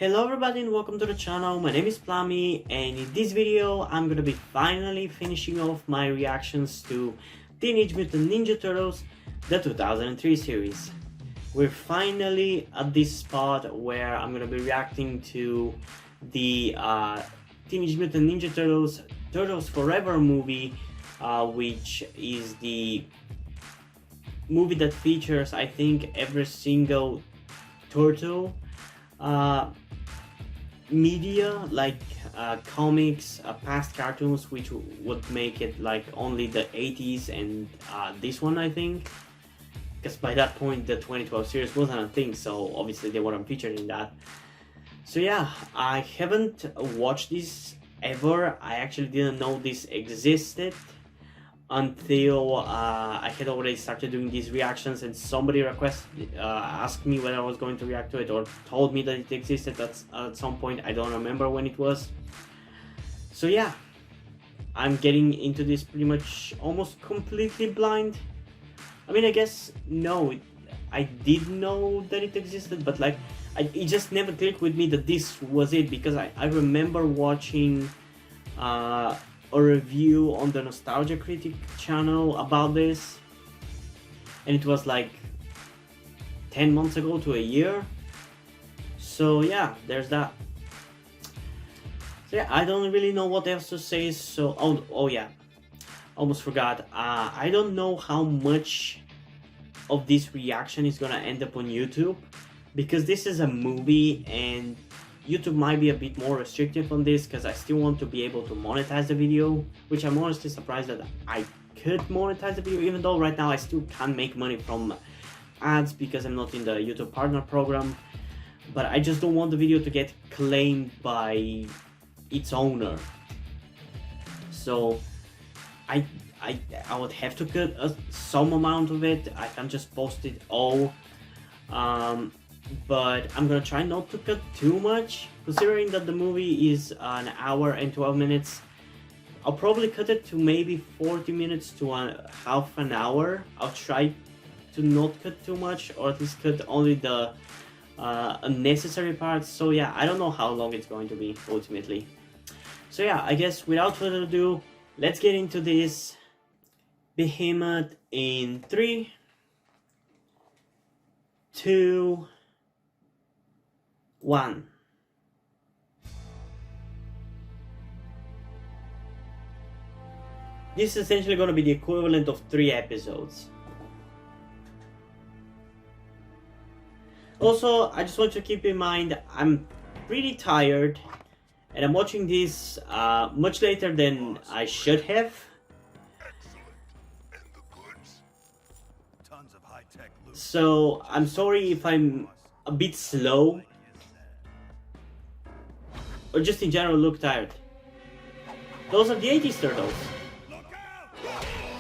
Hello everybody and welcome to the channel. My name is Plami, and in this video I'm gonna be finally finishing off my reactions to Teenage Mutant Ninja Turtles, the 2003 series. We're finally at this spot where I'm gonna be reacting to the Teenage Mutant Ninja Turtles Turtles Forever movie, which is the movie that features, I think, every single turtle media, like comics, past cartoons, which would make it like only the 80s and this one, I think, because by that point the 2012 series wasn't a thing, so obviously they weren't featured in that. So yeah, I haven't watched this ever. I actually didn't know this existed until I had already started doing these reactions, and somebody asked me whether I was going to react to it, or told me that it existed at some point. I don't remember when it was. So yeah, I'm getting into this pretty much almost completely blind. I mean, I guess no, I did know that it existed, but like it just never clicked with me that this was it, because I remember watching a review on the Nostalgia Critic channel about this, and it was like 10 months ago to a year. So yeah, there's that. So yeah, I don't really know what else to say. So oh yeah, almost forgot. I don't know how much of this reaction is gonna end up on YouTube, because this is a movie and YouTube might be a bit more restrictive on this, because I still want to be able to monetize the video, which I'm honestly surprised that I could monetize the video, even though right now I still can't make money from ads because I'm not in the YouTube partner program. But I just don't want the video to get claimed by its owner, so I would have to cut some amount of it. I can't just post it all. But I'm gonna try not to cut too much, considering that the movie is an hour and 12 minutes. I'll probably cut it to maybe 40 minutes to half an hour. I'll try to not cut too much, or at least cut only the unnecessary parts. So yeah, I don't know how long it's going to be ultimately. So yeah, I guess without further ado, let's get into this behemoth in 3, 2, 1. This is essentially going to be the equivalent of 3 episodes. Also, I just want you to keep in mind, I'm pretty tired, and I'm watching this much later than I should have. So I'm sorry if I'm a bit slow, or just in general look tired. Those are the 80s turtles.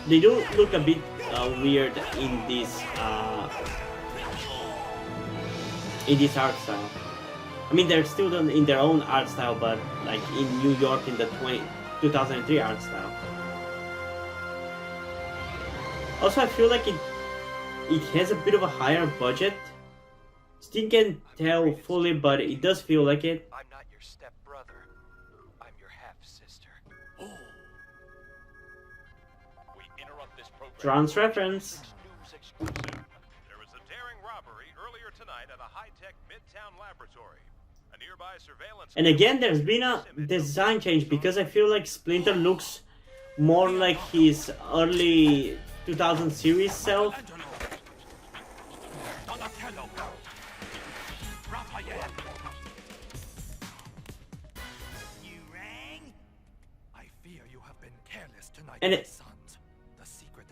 They do look a bit weird in this art style. I mean, they're still done in their own art style, but like in New York in the 2003 art style. Also, I feel like it has a bit of a higher budget. Still can't tell fully, but it does feel like it. I'm not your stepbrother. I'm your half-sister. Oh. We interrupt this program. Trans reference. News exclusive. There was a daring robbery earlier tonight at a high-tech Midtown laboratory. A nearby surveillance. And again, there's been a design change, because I feel like Splinter looks more like his early 2000 series self.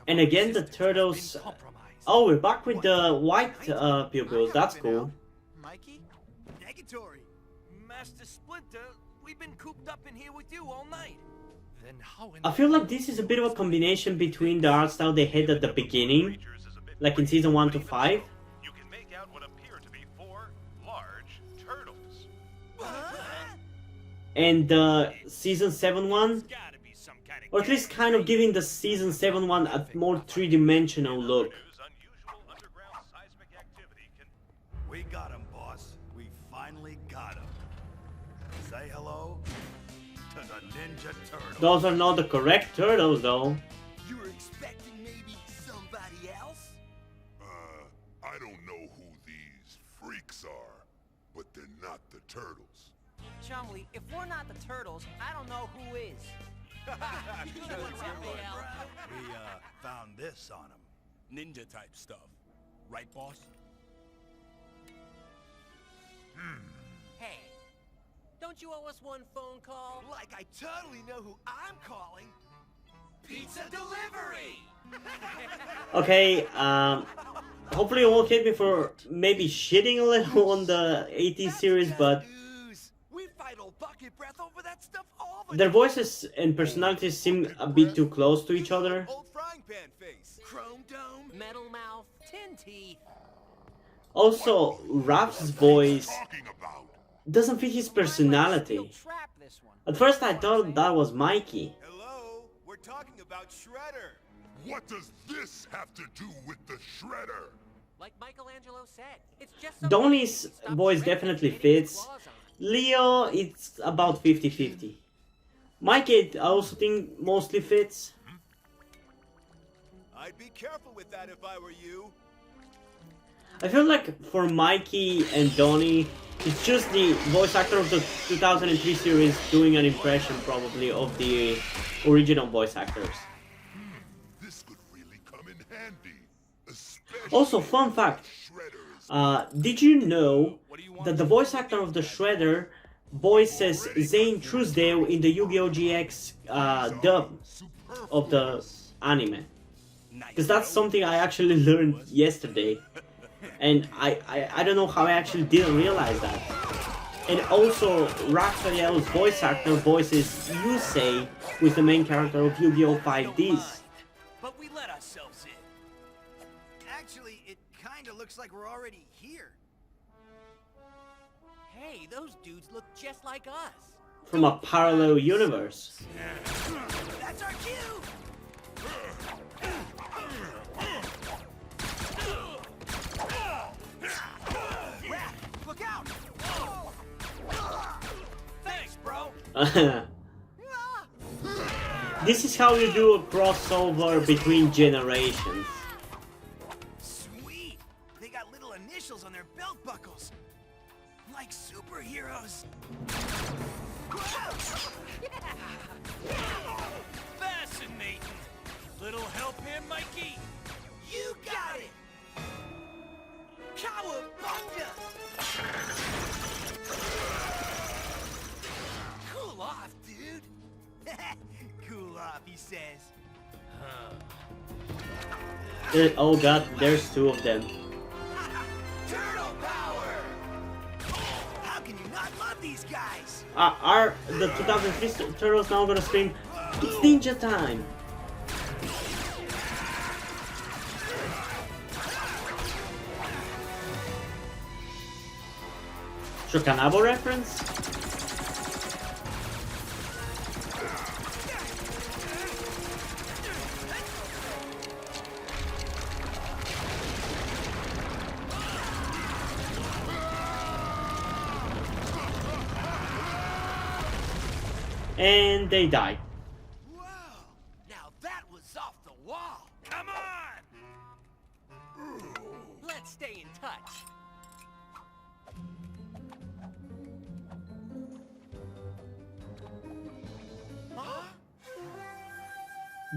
And again, the turtles. Oh, we're back with the white pupils. That's cool. Mikey? Negatory. Master Splinter, we've been cooped up in here with you all night. Then how I feel like this is a bit of a combination between the art style they had at the beginning, like in season 1 to 5. You can make out what appear to be 4 large turtles. And the season 7 one, or at least kind of giving the season 7 one a more three-dimensional look. We got him, boss. We finally got him. Ninja Turtle. Those are not the correct turtles, though. You were expecting maybe somebody else? I don't know who these freaks are, but they're not the turtles. Chumley, if we're not the turtles, I don't know who is. We found this on him. Ninja type stuff. Right, boss? Hey, don't you owe us one phone call? Like I totally know who I'm calling. Pizza delivery! Okay, hopefully you won't hate me for maybe shitting a little on the 80s series, but We fight old bucket breath over that stuff all the their voices and personalities seem a bit too close to each other. Old frying pan face. Chrome dome. Metal mouth, tin teeth. Also, Raph's voice Talking about. doesn't fit his personality. Steel trap this one. At first I thought that was Mikey. Hello, we're talking about Shredder. What does this have to do with the Shredder? Like Michelangelo said, it's just some Donnie's way to stop voice Shredder definitely from getting his fits. claws on. Leo, it's about 50-50. Mikey, I also think mostly fits. I'd be careful with that if I were you. I feel like for Mikey and Donnie, it's just the voice actor of the 2003 series doing an impression probably of the original voice actors. This could really come in handy. Especially Also, fun fact, Shredder is did you know that the voice actor of the Shredder voices Zane Truesdale in the Yu-Gi-Oh! GX dub of the anime? Because that's something I actually learned yesterday. And I don't know how I actually didn't realize that. And also, Raphael's voice actor voices Yusei, who is the main character of Yu-Gi-Oh! 5Ds. But we let ourselves in. Actually, it kinda looks like we're already here. Hey, those dudes look just like us. From a parallel universe. That's our cue! Raph, look out! Thanks, bro! This is how you do a crossover between generations. Sweet! They got little initials on their belt buckles. Like superheroes. Fascinating! Little help here, Mikey? You got it! Cowabunga! Cool off, dude! Cool off, he says. Oh god, there's two of them. Turtle power! How can you not love these guys? Are the 2003 turtles now gonna scream, "It's ninja time"? Shokanabo reference? And they die. Whoa! Now that was off the wall! Come on! Let's stay in touch.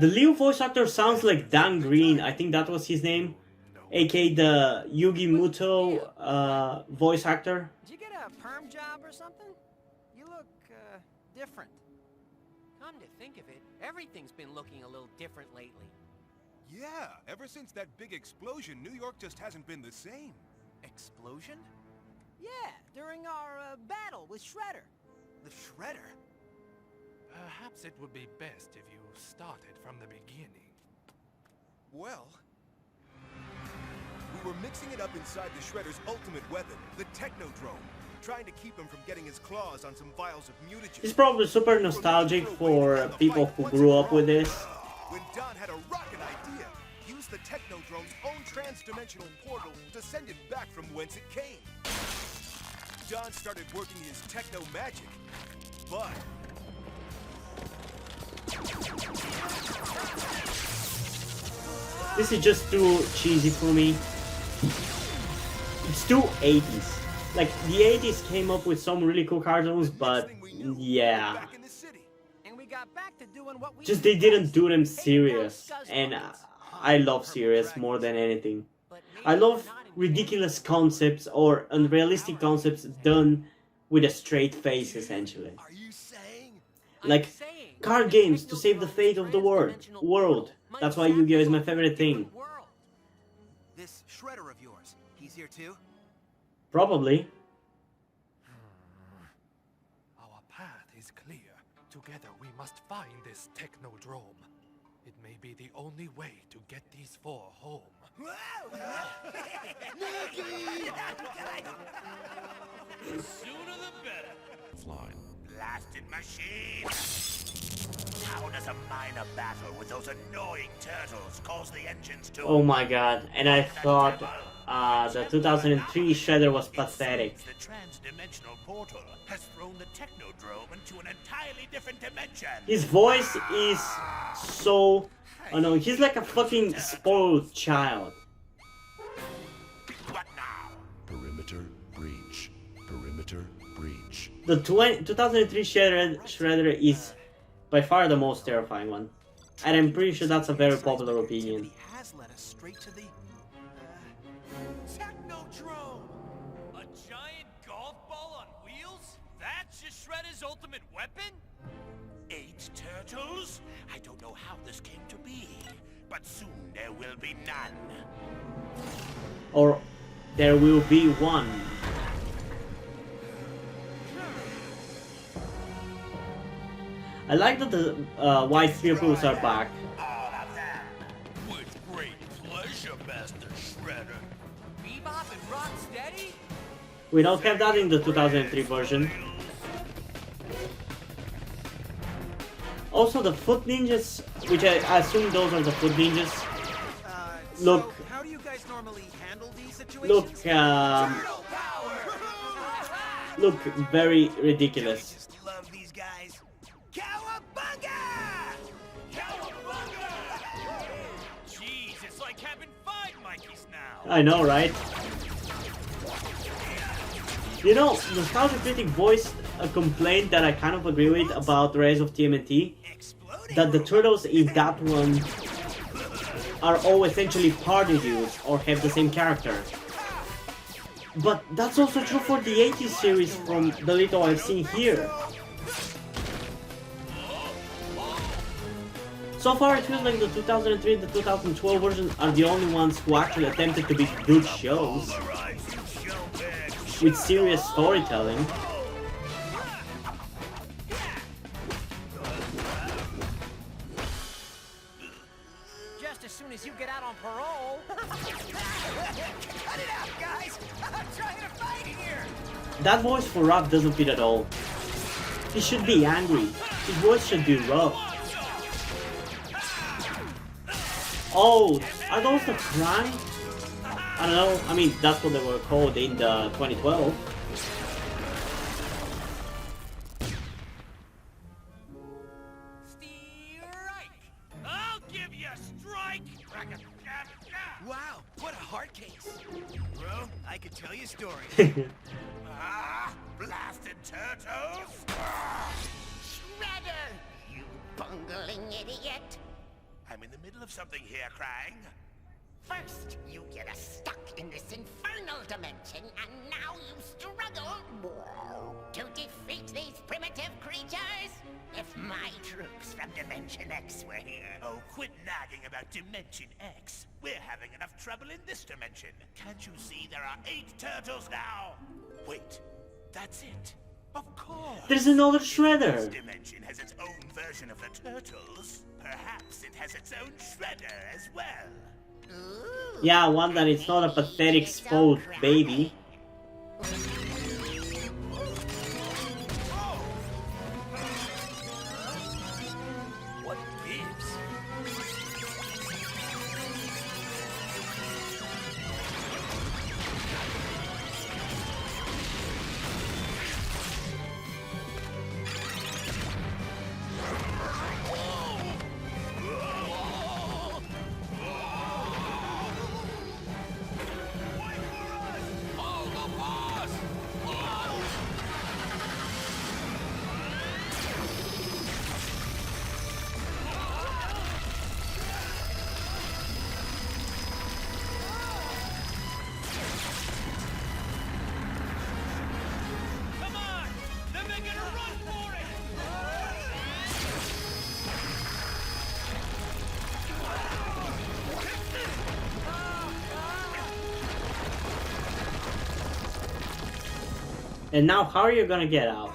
The Leo voice actor sounds like Dan Green, I think that was his name, aka the Yugi Muto voice actor. Did you get a perm job or something? You look, different. Come to think of it, everything's been looking a little different lately. Yeah, ever since that big explosion, New York just hasn't been the same. Explosion? Yeah, during our, battle with Shredder. The Shredder? Perhaps it would be best if you started from the beginning. Well, we were mixing it up inside the Shredder's ultimate weapon, the Technodrome, trying to keep him from getting his claws on some vials of mutagen. It's probably super nostalgic for people who grew up with this. When Don had a rocket idea, use the Technodrome's own trans-dimensional portal to send it back from whence it came. Don started working his techno magic, but This is just too cheesy for me. It's too 80s. Like, the 80s came up with some really cool cartoons, but yeah. Back in the city. And we got back to doing what we Just do they didn't best. do them Taking down serious. Scuzz And buckets. I love serious more than anything. But maybe I love we're not in ridiculous concepts or unrealistic concepts done with a straight face, essentially. Are you saying? Like, card games to save the fate of the world. That's why Yu-Gi-Oh! Is my favorite thing. This shredder of yours, he's here too? Probably. Our path is clear. Together we must find this technodrome. It may be the only way to get these four home. Sooner the better. Flying. Blasted machine! How does a minor battle with those annoying turtles cause the engines to... Oh my god. And I thought the 2003 Shredder was pathetic. The trans-dimensional portal has thrown the technodrome into an entirely different dimension. His voice is so annoying. He's like a fucking spoiled child. What now? Perimeter breach. Perimeter breach. The 2003 Shredder is by far the most terrifying one. And I'm pretty sure that's a very popular opinion. He has led us straight to the Technodrome. A giant golf ball on wheels? That's just Shredder's ultimate weapon? 8 turtles? I don't know how this came to be, but soon there will be none. Or there will be one. I like that the white pupils are back. All of them. With great pleasure, Master Shredder. Bebop and Rocksteady? We don't have that in the 2003 version. Also, the foot ninjas, which I assume those are the foot ninjas, Look. So how do you guys normally handle these situations? look very ridiculous. Just love these guys. Cowabunga! Cowabunga! Jeez, it's like having 5 Mikeys now. I know, right? You know, Nostalgia Critic voiced a complaint that I kind of agree with about Rise of TMNT, that the turtles in that one are all essentially party dudes or have the same character. But that's also true for the 80s series from the little I've seen here. So far it feels like the 2003 and the 2012 versions are the only ones who actually attempted to be good shows with serious storytelling. Just as soon as you get out on parole. Cut it out, guys! I'm trying to fight here! That voice for Raph doesn't fit at all. He should be angry. His voice should be rough. Oh, are those the Crank? I don't know. I mean, that's what they were called in the 2012. Strike! I'll give you a strike! Wow, what a hard case. Bro, I could tell you stories. Ah, blasted turtles! Shredder! You bungling idiot! I'm in the middle of something here, Krang. First, you get us stuck in this infernal dimension, and now you struggle to defeat these primitive creatures? If my troops from Dimension X were here... Oh, quit nagging about Dimension X. We're having enough trouble in this dimension. Can't you see there are 8 turtles now? Wait, that's it. Of course. There's another This Shredder. dimension has its own version of the turtles. Perhaps it has its own Shredder as well. Ooh, Yeah, one that is not a pathetic spoiled baby. What gives? And now, how are you gonna get out?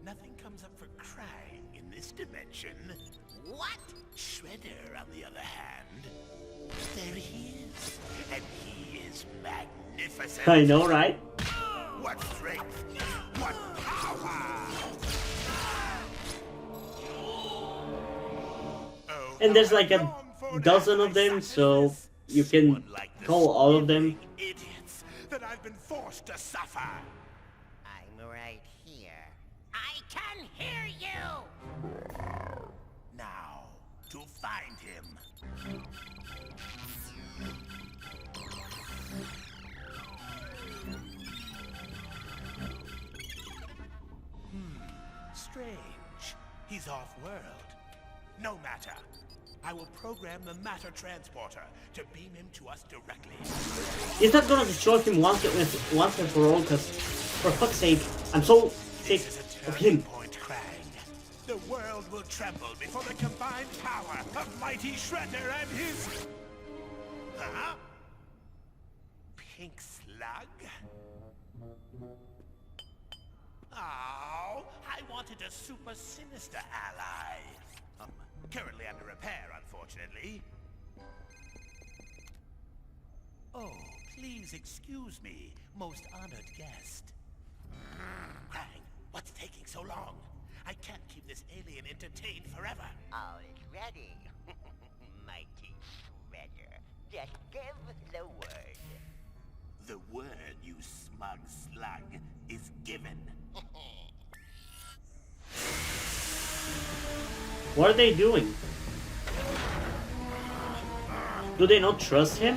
Nothing comes up for crying in this dimension. What? Shredder, on the other hand, there he is. And he is magnificent. I know, right? What strength! What power! Oh, And there's like a dozen of them, so you can call all of them. Idiots that I've been forced to suffer. I'm right here. I can hear you! Now, to find him. Strange. He's off-world. No matter. I will program the matter transporter to beam him to us directly. Is that gonna destroy him once and for all? Because, for fuck's sake, I'm so sick This is a of turning him. point, Krang. The world will tremble before the combined power of mighty Shredder and his... Huh? Pink Slug? Oh, I wanted a super sinister ally. Currently under repair, unfortunately. Oh, please excuse me, most honored guest. Krang, what's taking so long? I can't keep this alien entertained forever. All is ready. Mighty Shredder. Just give the word. The word, you smug slug, is given. What are they doing? Do they not trust him?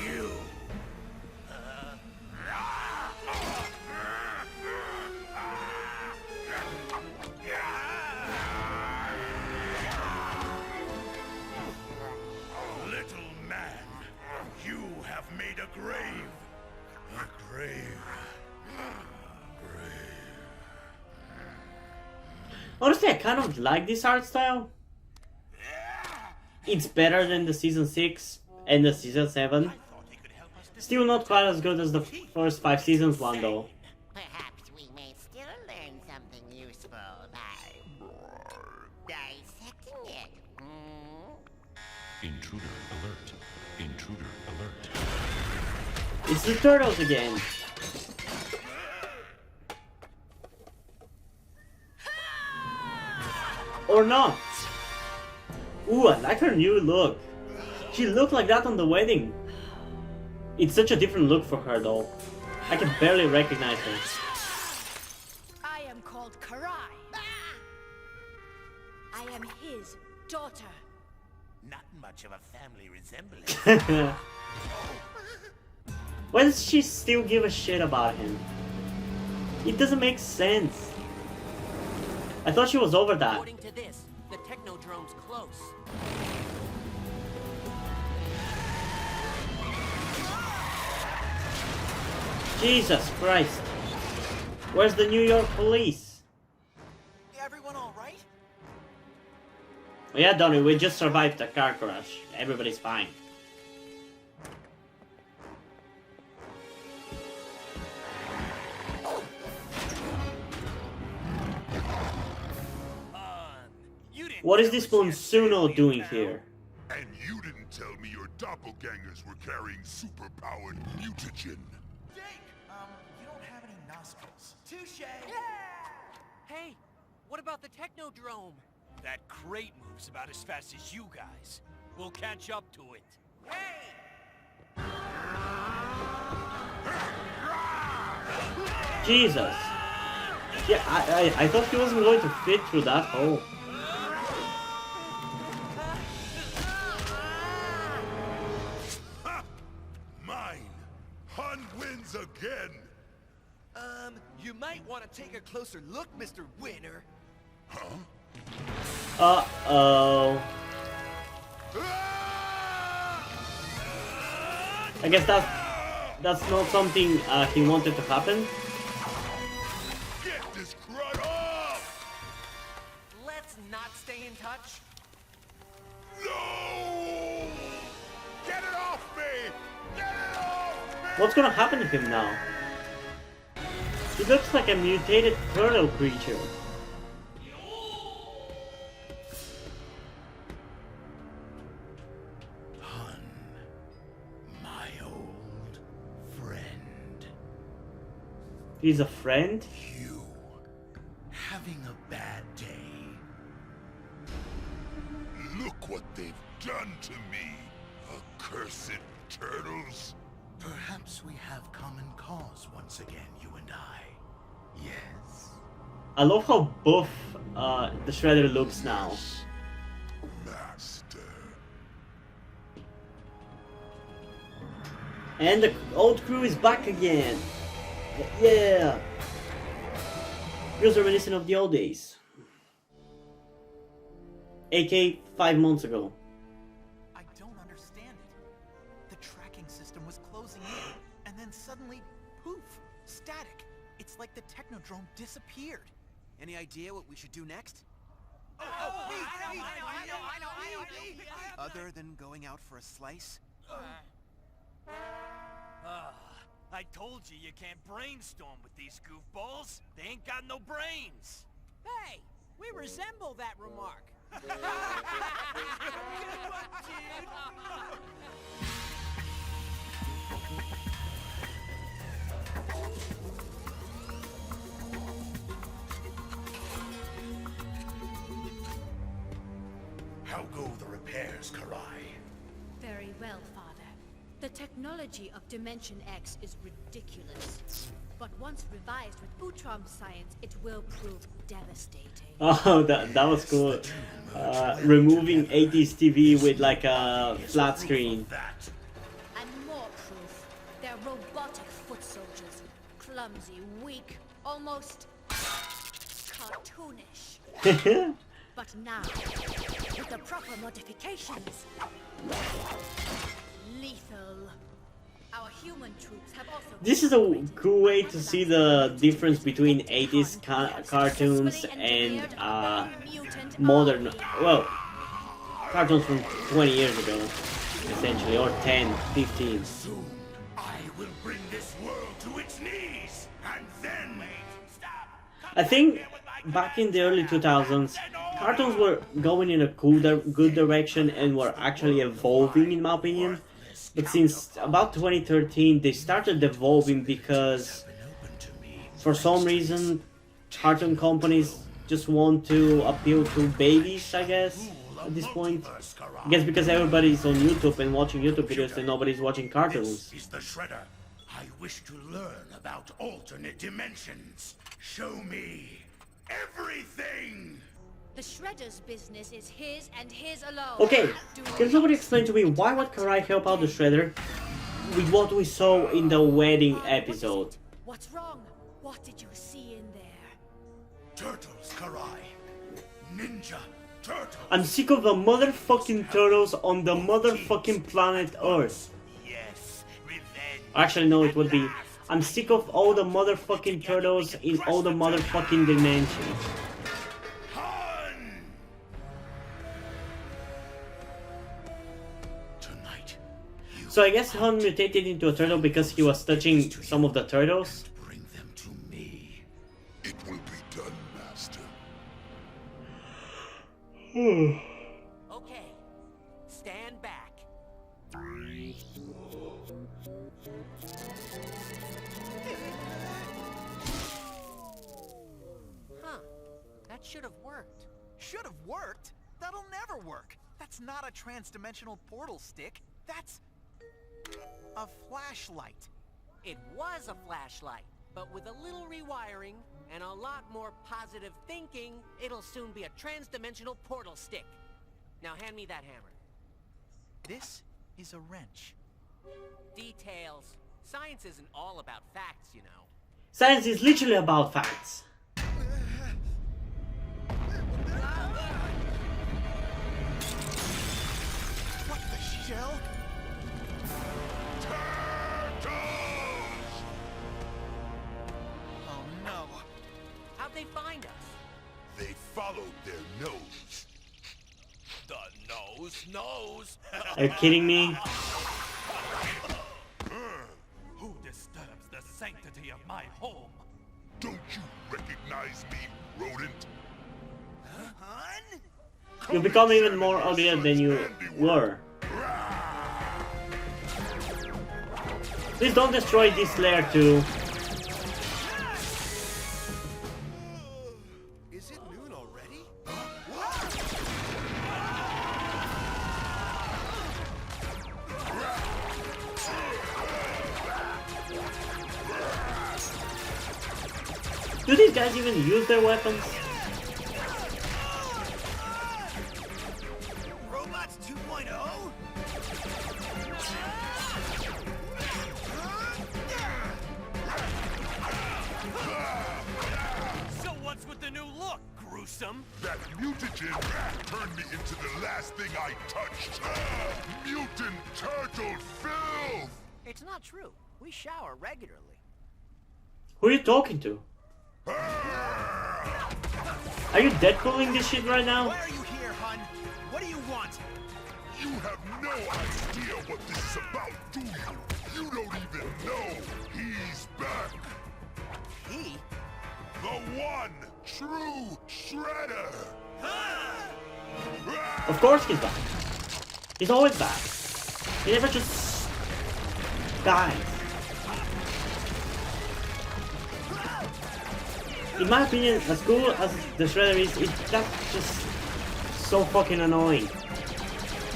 You. Little man, you have made a grave. A grave. Honestly, I kind of like this art style. It's better than the season 6 and the season 7. Still not quite as good as the first 5 seasons one though. Perhaps we may still learn something useful by dissecting it. Intruder alert. Intruder alert. It's the turtles again. Or not. Ooh, I like her new look. She looked like that on the wedding. It's such a different look for her though. I can barely recognize her. I am called Karai. I am his daughter. Not much of a family resemblance. Why does she still give a shit about him? It doesn't make sense. I thought she was over that. According to this, the Technodrome's close. Jesus Christ. Where's the New York police? Everyone all right? Oh yeah, Donnie, we just survived a car crash. Everybody's fine. What is this Monsuno doing here? And you didn't tell me your doppelgangers were carrying superpowered mutagen. You don't have any nostrils. Touche! Hey, what about the Technodrome? That crate moves about as fast as you guys. We'll catch up to it. Hey! Jesus. Yeah, I thought he wasn't going to fit through that hole. Mine! Hun wins again! You might want to take a closer look, Mr. Winner. Uh-oh. I guess that's not something he wanted to happen. Get this crud off! Let's not stay in touch. No! Get it off me! Get it off me! What's gonna happen to him now? He looks like a mutated turtle creature. Hun, my old friend. He's a friend? You having a bad day? Look what they've done to me, accursed turtles. Perhaps we have common cause once again, you and I. Yes? I love how buff the Shredder looks now. Master. And the old crew is back again. Yeah. Feels reminiscent of the old days. AK 5 months ago. I don't understand it. The tracking system was closing in, and then suddenly, poof, static. It's like the Technodrome disappeared. Any idea what we should do next? I know. Other than going out for a slice? I told you you can't brainstorm with these goofballs. They ain't got no brains. Hey, we resemble that remark. How go the repairs, Karai? Very well, Father. The technology of Dimension X is ridiculous. But once revised with Boutron science, it will prove devastating. Oh, that was cool. Removing 80s TV with like a flat screen. And more proof. They're robotic foot soldiers. Clumsy, weak, almost cartoonish. But now, with the proper modifications, lethal. Our human troops have also... This is a cool way to see the difference between 80s cartoons and modern, well, cartoons from 20 years ago, essentially, or 10, 15. Soon, I will bring this world to its knees, and then... I think back in the early 2000s, cartoons were going in a good direction and were actually evolving, in my opinion. But since about 2013, they started evolving because, for some reason, cartoon companies just want to appeal to babies, I guess, at this point. I guess because everybody's on YouTube and watching YouTube videos and nobody's watching cartoons. This is the Shredder. I wish to learn about alternate dimensions. Show me everything! The Shredder's business is his and his alone. Okay, can somebody explain to me why would Karai help out the Shredder with what we saw in the wedding episode? What's wrong? What did you see in there? Turtles, Karai. Ninja turtles. I'm sick of the motherfucking turtles on the motherfucking planet Earth. Yes, revenge. Actually, no, it would be I'm sick of all the motherfucking turtles in all the motherfucking dimensions. So I guess Han mutated into a turtle because he was touching some of the turtles. Bring them to me. It will be done, Master. Okay, stand back. Huh, that should have worked. Should have worked? That'll never work. That's not a trans-dimensional portal stick. That's... a flashlight. It was a flashlight, but with a little rewiring and a lot more positive thinking, it'll soon be a trans-dimensional portal stick. Now hand me that hammer. This is a wrench. Details. Science isn't all about facts, you know. Science is literally about facts. What the shell? Oh no. How'd they find us? They followed their nose. The nose. Are you kidding me? Who disturbs the sanctity of my home? Don't you recognize me, rodent? Hun? You become even more uglier than you were. Please don't destroy this lair too. Is it noon already? Do these guys even use their weapons? Robots 2.0? So what's with the new look, gruesome? That mutagen turned me into the last thing I touched. Mutant turtle filth! It's not true. We shower regularly. Who are you talking to? Are you Deadpooling this shit right now? Why are you here, hun? What do you want? You have no idea what this is about, do you? You don't even know he's back. He? The one true Shredder. Of course he's back. He's always back. He never just dies. In my opinion, as cool as the Shredder is, that's just so fucking annoying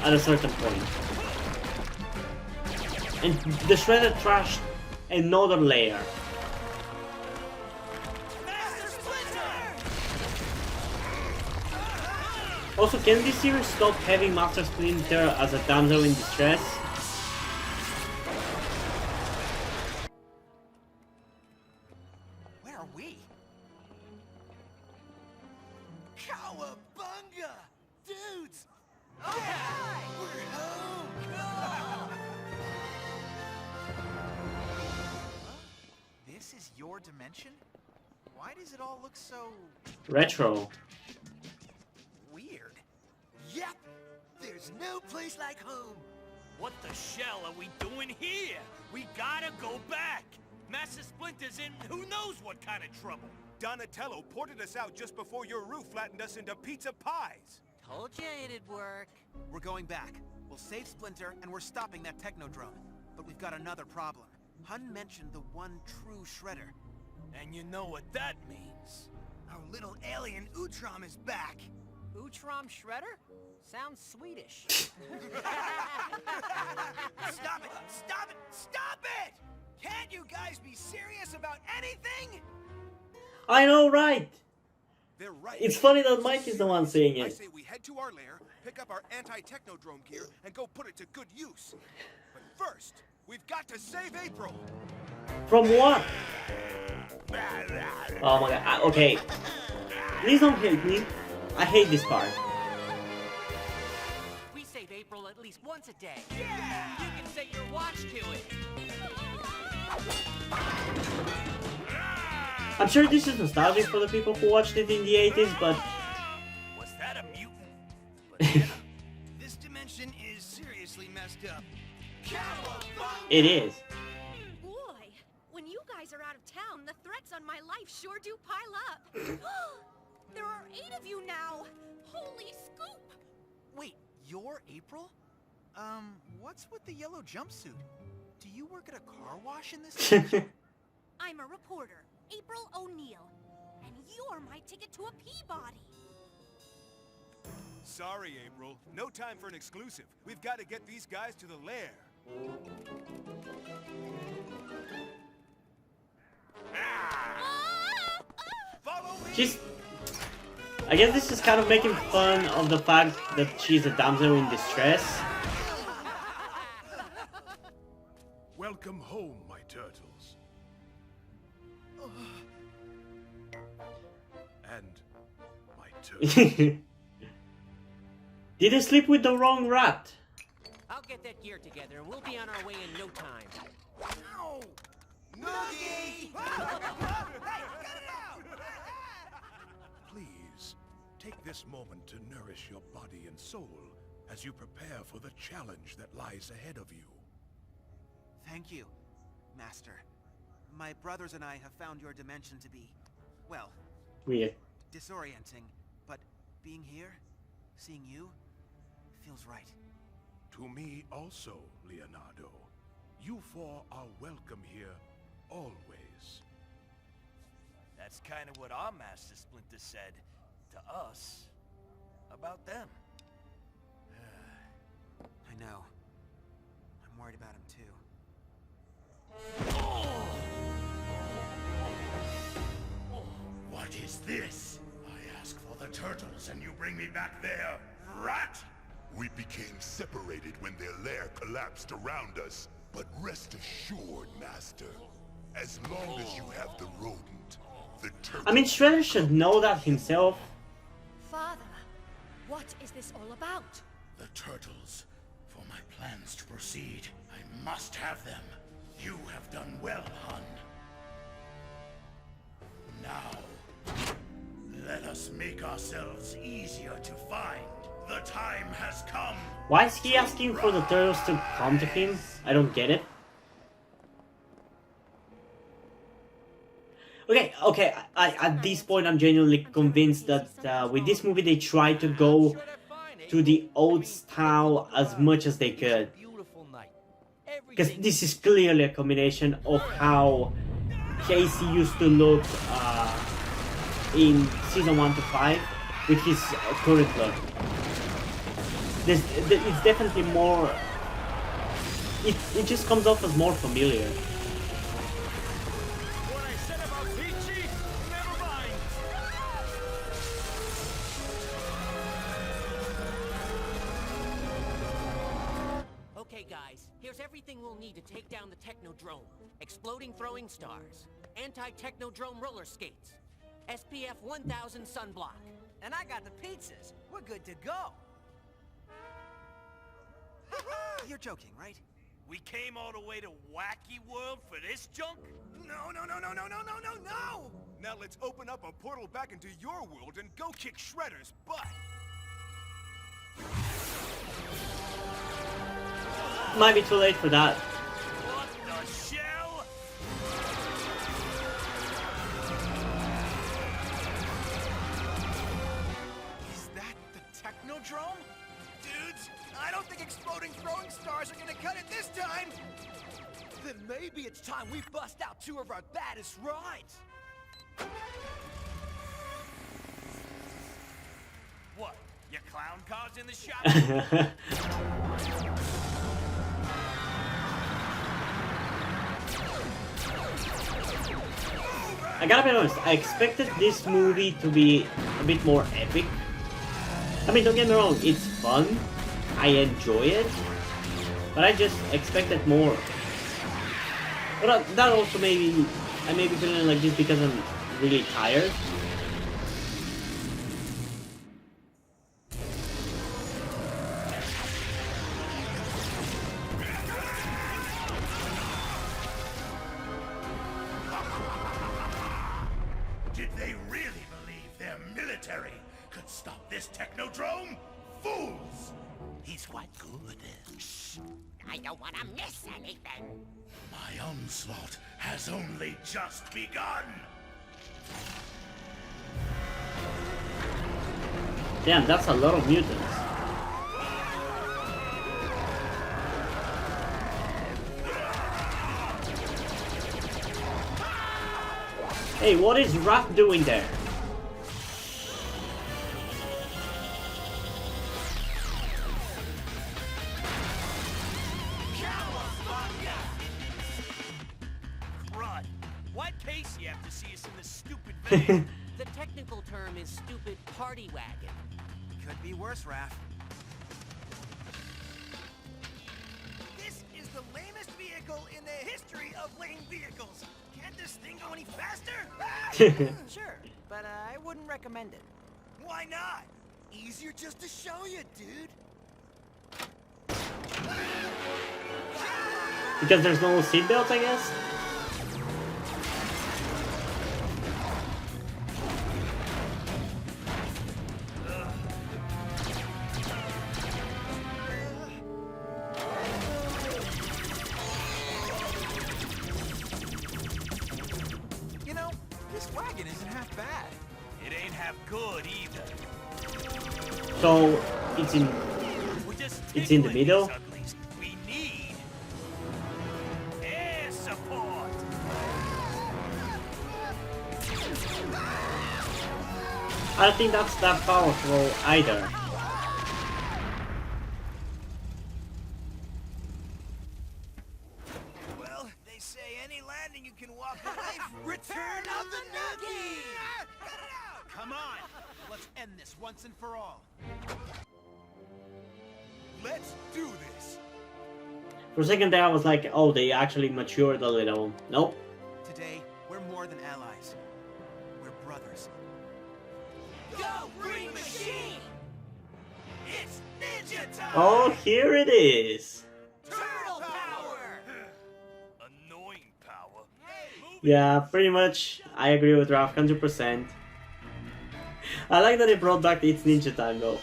at a certain point. And the Shredder trashed another layer. Also, can this series stop having Master Splinter as a damsel in distress? Where are we? Cowabunga! Dudes! Oh, hi! We're home! This is your dimension? Why does it all look so Retro. weird? Yep! There's no place like home! What the shell are we doing here? We gotta go back. Master Splinter's in who knows what kind of trouble. Donatello ported us out just before your roof flattened us into pizza pies. Told you it'd work. We're going back. We'll save Splinter, and we're stopping that Technodrome. But we've got another problem. Hun mentioned the one true Shredder. And you know what that means. Our little alien Utrom is back! Utrom Shredder? Sounds Swedish. Stop it! Stop it! Stop it! Can't you guys be serious about anything? I know, right? They're right. It's funny that Mike is the one saying I it. say we head to our lair, pick up our anti-Technodrome gear, and go put it to good use. But first, we've got to save April. From what? Oh my god, okay. Please don't hate me. I hate this part. We save April at least once a day. Yeah! You can set your watch to it. I'm sure this is nostalgic for the people who watched it in the 80s, but... Was that a mutant? This dimension is seriously messed up. It is. Boy, when you guys are out of town, the threats on my life sure do pile up. There are 8 of you now. Holy scoop! Wait, you're April? What's with the yellow jumpsuit? Do you work at a car wash in this dimension? I'm a reporter, April O'Neil, and you're my ticket to a Peabody. Sorry, April. No time for an exclusive. We've got to get these guys to the lair. Follow me! She's... I guess this is kind of making fun of the fact that she's a damsel in distress. Welcome home, my turtles. And my turtles. Did I sleep with the wrong rat? I'll get that gear together and we'll be on our way in no time. Ow! Noogie! Please, take Take this moment to nourish your body and soul as you prepare for the challenge that lies ahead of you. Thank you, Master. My brothers and I have found your dimension to be, well, Weird. disorienting, but being here, seeing you, feels right. To me also, Leonardo. You four are welcome here, always. That's kind of what our Master Splinter said to us about them. I know. I'm worried about him too. What is this? I ask for the turtles and you bring me back there, rat! We became separated when their lair collapsed around us. But rest assured, Master, as long as you have the rodent, the turtle... I mean, Shredder should know that himself. Father, what is this all about? The turtles. For my plans to proceed, I must have them. You have done well, Hun. Now, let us make ourselves easier to find. The time has come. Why is he asking for the turtles to come to him? I don't get it. Okay, at this point I'm genuinely convinced that with this movie they tried to go to the old style as much as they could. Because this is clearly a combination of how Casey used to look in season 1 to 5 with his current look. It's definitely more... It just comes off as more familiar. What I said about Peachy? Never mind. Okay, guys, here's everything we'll need to take down the Technodrome. Exploding throwing stars, anti-Technodrome roller skates, SPF 1000 sunblock. And I got the pizzas. We're good to go. You're joking, right? We came all the way to Wacky World for this junk? No! Now let's open up a portal back into your world and go kick Shredder's butt! Might be too late for that. What the shell? Is that the Technodrome? Dudes, I don't think exploding throwing stars are gonna cut it this time! Then maybe it's time we bust out two of our baddest rides! What? Your clown car's in the shop? I gotta be honest, I expected this movie to be a bit more epic. I mean, don't get me wrong, it's fun, I enjoy it, but I just expected more. But that also maybe, I may be feeling like this because I'm really tired. Did they really believe their military could stop this Technodrome? Fools! He's quite good. Shh. I don't want to miss anything. My onslaught has only just begun! Damn, that's a lot of mutants. Hey, what is Raph doing there? Crud. Why'd Casey have to see us in this stupid van? The technical term is stupid party wagon. Could be worse, Raph. This is the lamest vehicle in the history of lame vehicles. Can't this thing go any faster? Sure, but I wouldn't recommend it. Why not? Easier just to show you, dude. Because there's no seatbelts, I guess? half good either. So it's in We're just it's in the tickling middle. these uglies. We need air support. I don't think that's that powerful either. Well, they say any landing you can walk away from. Return of the Nookie! Come on, let's end this once and for all. Let's do this. For a second there I was like, oh, they actually matured a little. Nope. Today, we're more than allies. We're brothers. Go, Green Machine! It's ninja time! Oh, here it is. Turtle power! Annoying power. Yeah, pretty much. I agree with Ralph 100%. I like that they brought back It's Ninja Time though.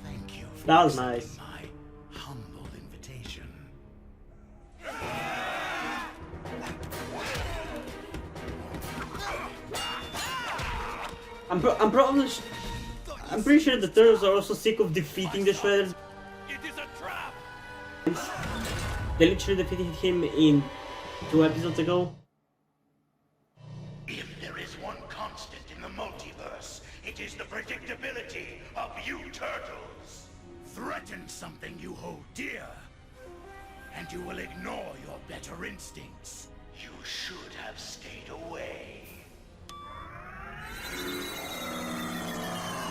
Thank you for That was accepting nice. my humble invitation. I'm pretty sure the Turtles are also sick of defeating the Shredders. It is a trap. They literally defeated him in 2 episodes ago. If there is one constant in the multiverse, it is the predictability of you turtles. Threaten something you hold dear, and you will ignore your better instincts. You should have stayed away.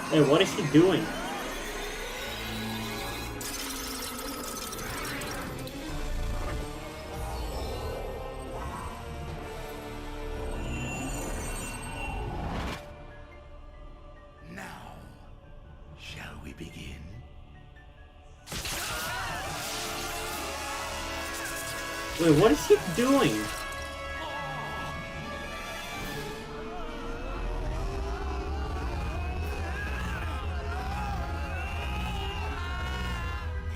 Hey, what is he doing? Now, shall we begin? Wait, what is he doing?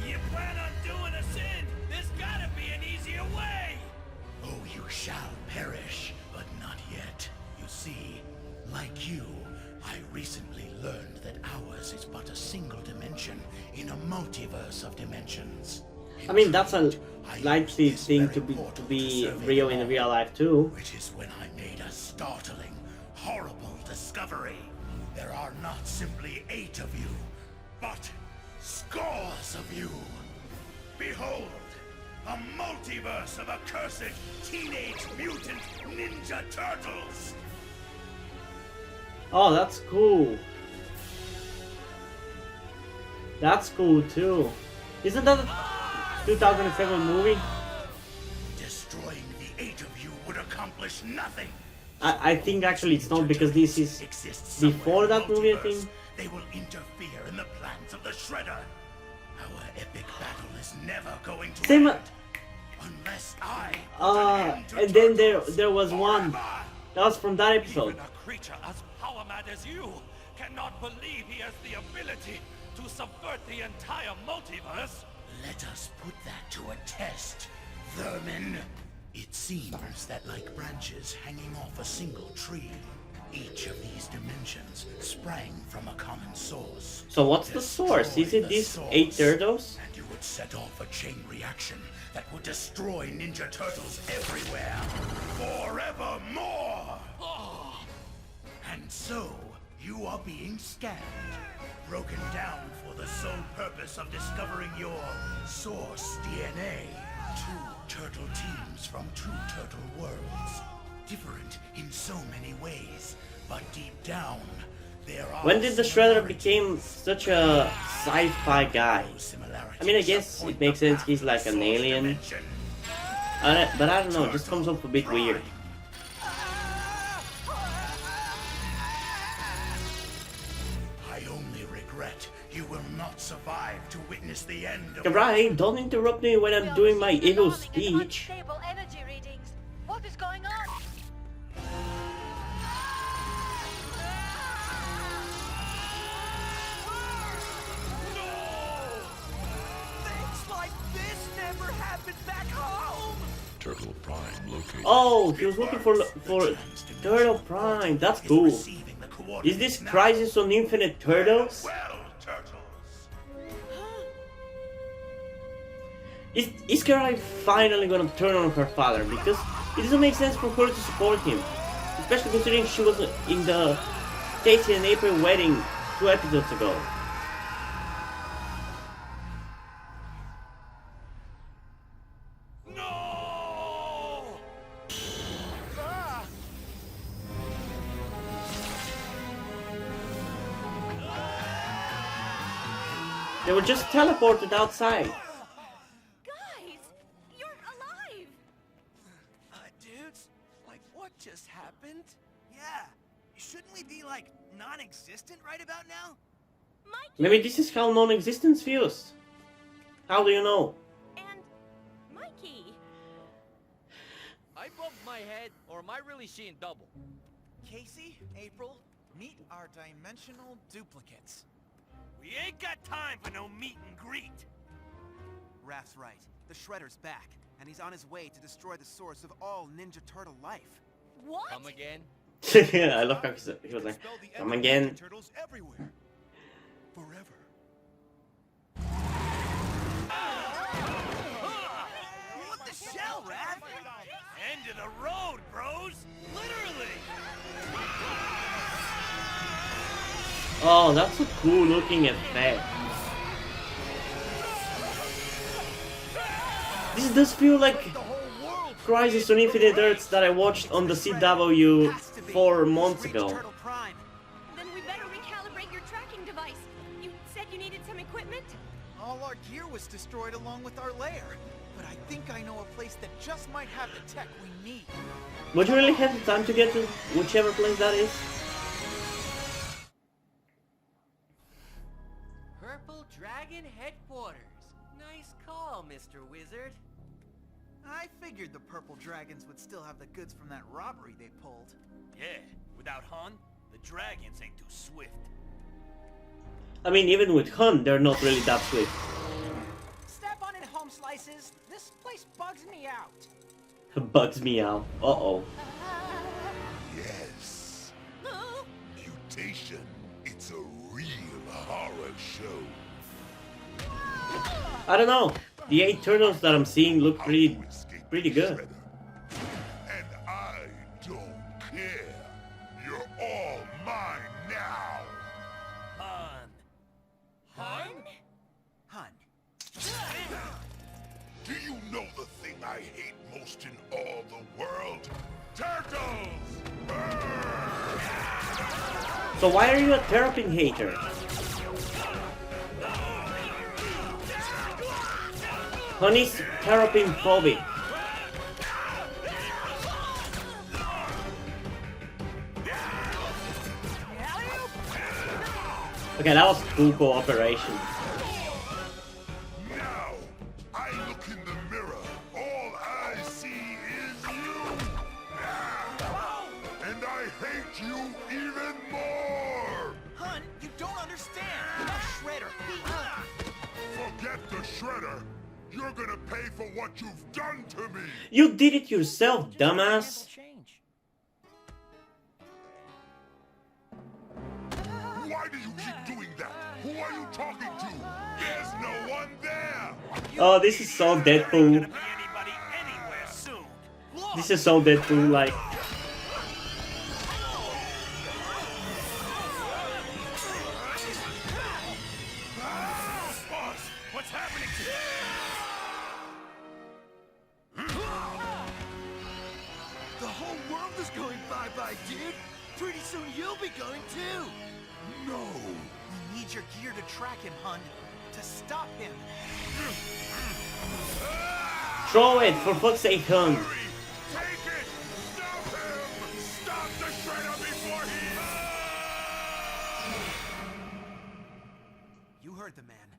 You plan on doing us in? There's gotta be an easier way. Oh, you shall perish, but not yet. You see, like you, I recently learned that ours is but a single dimension in a multiverse of dimensions. I mean, that's a likely thing to be real in real life too. Which is when I made a startling, horrible discovery. There are not simply 8 of you, but scores of you. Behold, a multiverse of accursed teenage mutant ninja turtles. Oh, that's cool. That's cool too. Isn't that a 2007 movie? Destroying the 8 of you would accomplish nothing. I think actually it's not, because this is before that movie, I think. They will interfere in the plans of the Shredder. Our epic battle is never going to Same. end unless I put an end to And then turtles there was one. forever. That was from that episode. Even a creature as power mad as you cannot believe he has the ability to subvert the entire multiverse. Let us put that to a test, vermin. It seems that like branches hanging off a single tree, each of these dimensions sprang from a common source. So what's the source? Is it Destroy these the 8 source, turtles? and you would set off a chain reaction that would destroy Ninja Turtles everywhere, forevermore. And so, you are being scanned, broken down for the sole purpose of discovering your source DNA. 2 turtle teams from 2 turtle worlds, different in so many ways, but deep down, there are When did the Shredder become such a sci-fi guy? I mean, I guess it makes sense, he's like an alien. But I don't know, it just comes off a bit weird. I only regret you will not survive to witness the end of Right, don't interrupt me when I'm doing my evil speech. Unstable energy readings. What is going on? Things like this never happened back home! Turtle Prime located. Oh, he was looking for Turtle Prime. That's cool. receiving the thwarted Is this now. Crisis on Infinite Turtles? Well, Turtles. Is Karai finally gonna turn on her father? Because it doesn't make sense for her to support him. Especially considering she was in the Casey and April wedding 2 episodes ago. They were just teleported outside. Guys, you're alive. Dudes, like what just happened? Yeah, shouldn't we be like non-existent right about now? Maybe this is how non-existence feels. How do you know? And Mikey. I bumped my head, or am I really seeing double? Casey, April, meet our dimensional duplicates. We ain't got time for no meet and greet. Raph's right. The Shredder's back, and he's on his way to destroy the source of all Ninja Turtle life. What? Come again? I love how he was like, come again. Turtles everywhere. Forever. What the shell, Raph? End of the road, bros! Literally! Oh, that's a cool looking effect. This does feel like Crisis on Infinite Earths that I watched on the CW 4 months ago. Then we better recalibrate your tracking device. You said you needed some equipment? All our gear was destroyed along with our lair. But I think I know a place that just might have the tech we need. Would you really have the time to get to whichever place that is? Purple Dragon Headquarters. Nice call, Mr. Wizard. I figured the Purple Dragons would still have the goods from that robbery they pulled. Yeah, without Hun, the dragons ain't too swift. I mean, even with Hun, they're not really that swift. Step on it, home slices. This place bugs me out. Bugs me out. Uh-oh. Yes. Mutation. It's a real horror show. I don't know. The 8 turtles that I'm seeing look pretty good. And I don't care. You're all mine now. Hun. Hun? Hun. Do you know the thing I hate most in all the world? Turtles! So why are you a Terrapin hater? Honey's Terrapin phobic. Okay, that was cool cooperation. Now, I look in the mirror. All I see is you. And I hate you even more. Hun, you don't understand. You're Shredder. Forget the Shredder. You're gonna pay for what you've done to me. You did it yourself, dumbass. Why do you keep doing that? Who are you talking to? There's no one there. Oh, this is so Deadpool. This is so Deadpool, like. Boss, what's happening to you? The whole world is going bye-bye, dude. Pretty soon you'll be going too. No. We need your gear to track him, Hun. To stop him. Throw it, for fuck's sake, Hun. Take it. Stop him. Stop the Shredder before he... You heard the man.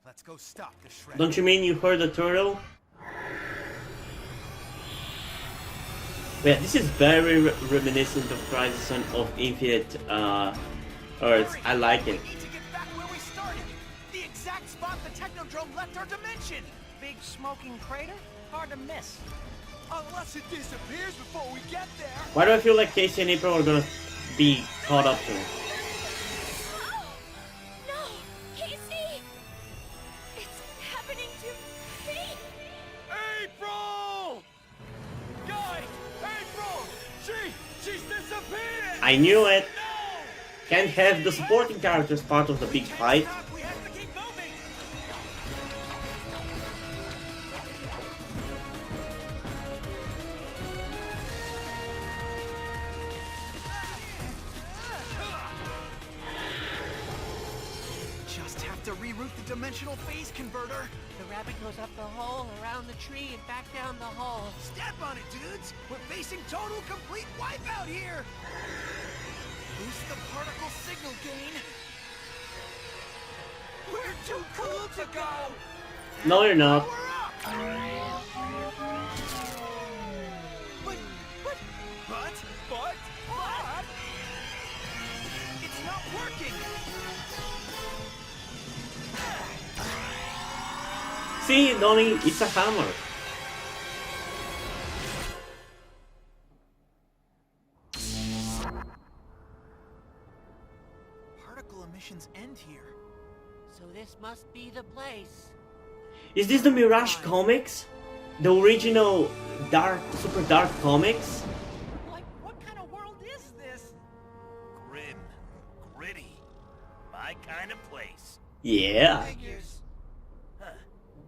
Let's go stop the Shredder. Don't you mean you heard the turtle? Yeah, this is very reminiscent of Crisis of Infinite Earths. I like it. We need to get back where we started. The exact spot the Technodrome left our dimension. Big smoking crater? Hard to miss. Unless it disappears before we get there. Why do I feel like Casey and April are gonna be caught up to. No! Casey! It's happening to me! April! Guys! April! She's disappeared! I knew it! Can't have the supporting characters part of the big fight. We have to keep moving. Just have to reroute the dimensional phase converter. The rabbit goes up the hole, around the tree, and back down the hole. Step on it, dudes! We're facing total complete wipeout here! Boost the particle signal gain. We're too cool to go! No, you're not. Power up! But? It's not working! See, Donnie, it's a hammer. Particle emissions end here. So this must be the place. Is this the Mirage comics? The original dark, super dark comics? Like, what kind of world is this? Grim. Gritty. My kind of place. Yeah. Figures. Huh.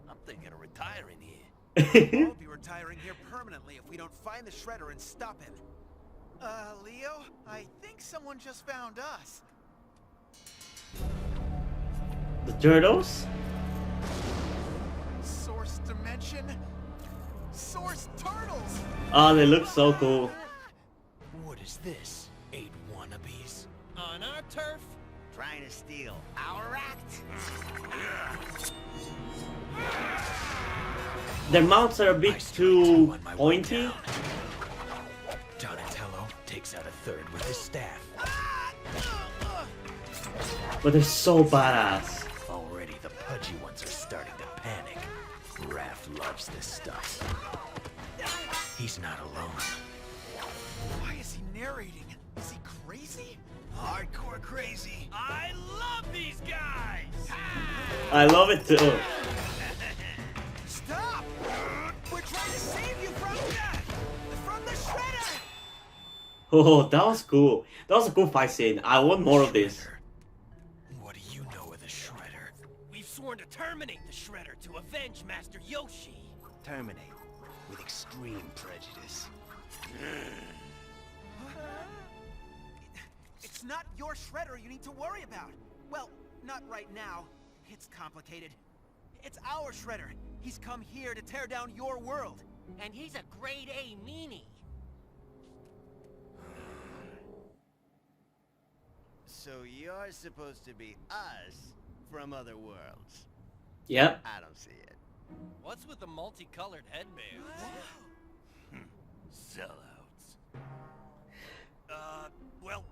I'm thinking of retiring here. I'll be retiring here permanently if we don't find the Shredder and stop him. Leo, I think someone just found us. The turtles? Source Dimension? Source Turtles! Oh, they look so cool. What is this? 8 wannabes? On our turf? Trying to steal our act? Their mouths are a bit too pointy. Donatello takes out a third with his staff. But they're so badass. Already the pudgy ones are starting to panic. Raph loves this stuff. He's not alone. Why is he narrating? Is he crazy? Hardcore crazy. I love these guys! I love it too. Stop! We're trying to save you from the Shredder! Oh, that was cool. That was a cool fight scene. I want more of this. What do you know of the Shredder? We've sworn to terminate the Shredder to avenge Master Yoshi. Terminate with extreme prejudice. It's not your Shredder you need to worry about. Well, not right now. It's complicated. It's our Shredder. He's come here to tear down your world. And he's a grade A meanie. So you're supposed to be us from other worlds. Yep. I don't see it. What's with the multicolored headbands? Sellouts. Well...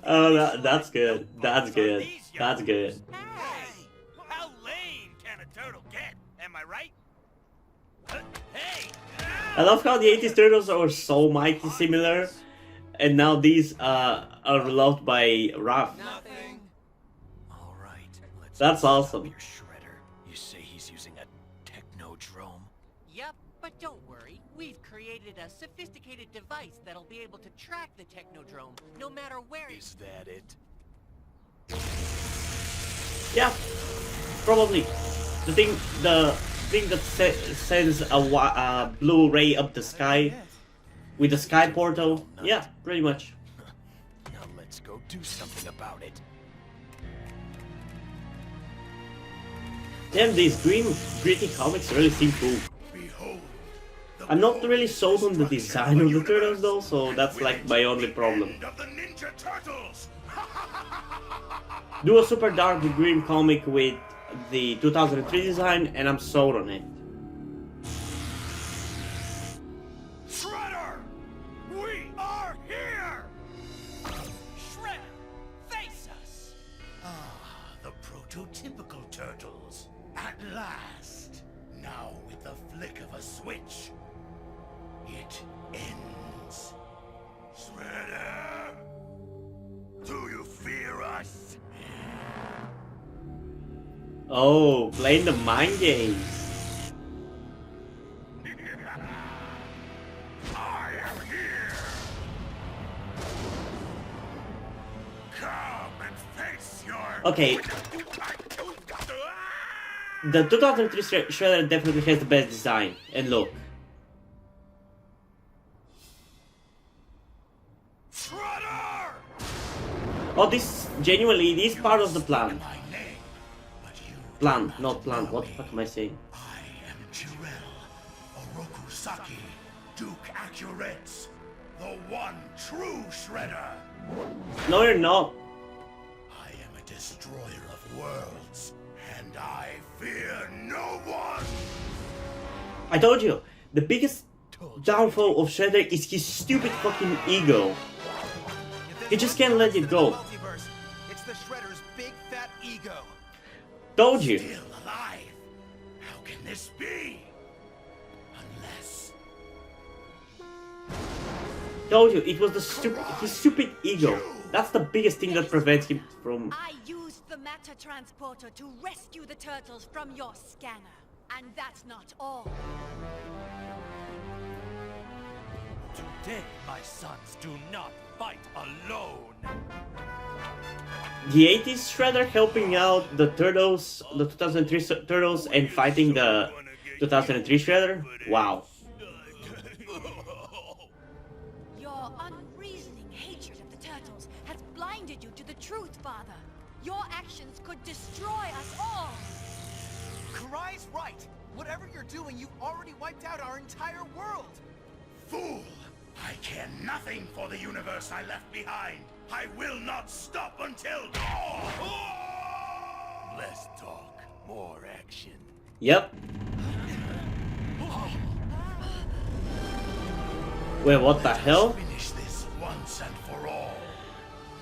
Oh, that's good. That's good. That's good. Hey! How lame can a turtle get? Am I right? Hey! I love how the 80s turtles are so mighty similar, and now these are loved by Raph. Nothing. All right, let's That's awesome. your Shredder. You say he's using a technodrome? Yep, but don't worry. We've created a sophisticated device that'll be able to track the Technodrome, no matter where it Is that it? Yeah, probably. The thing that sends a blue ray up the sky with the sky portal. Yeah, pretty much. Now let's go do something about it. Damn, these green gritty comics really seem cool. Behold, I'm not really sold on the design of the turtles though, so that's like my only problem. of the Ninja Turtles! Do a super dark green comic with the 2003 design and I'm sold on it. Shredder! We are here! Shredder, face us! The prototypical turtles. At last. Now with the flick of a switch, it ends. Shredder! Oh, playing the mind games. I am here. Come and face your... Okay. The 2003 Shredder definitely has the best design and look. Shredder! Oh, this genuinely this part of the plan. Plan, not plan. What the fuck am I saying? I am Jirel, Orokusaki, Duke Accurates, the one true Shredder. No, you're not. I am a destroyer of worlds, and I fear no one. I told you, the biggest downfall of Shredder is his stupid fucking ego. He just can't let it go. Multiverse. It's the Shredder's big fat ego. Told you. Still alive? How can this be? Unless... Told you, it was his stupid ego. That's the biggest thing that prevents him from... I used the matter transporter to rescue the turtles from your scanner. And that's not all. Today, my sons do not fight alone. The 80s Shredder helping out the Turtles, the 2003 Turtles, and fighting the 2003 Shredder? Wow. Your unreasoning hatred of the turtles has blinded you to the truth, Father. Your actions could destroy us all. Karai's right. Whatever you're doing, you've already wiped out our entire world. Fool! I care nothing for the universe I left behind. I will not stop until... Less talk, more action. Yep. Wait, what the hell? Finish this once and for all.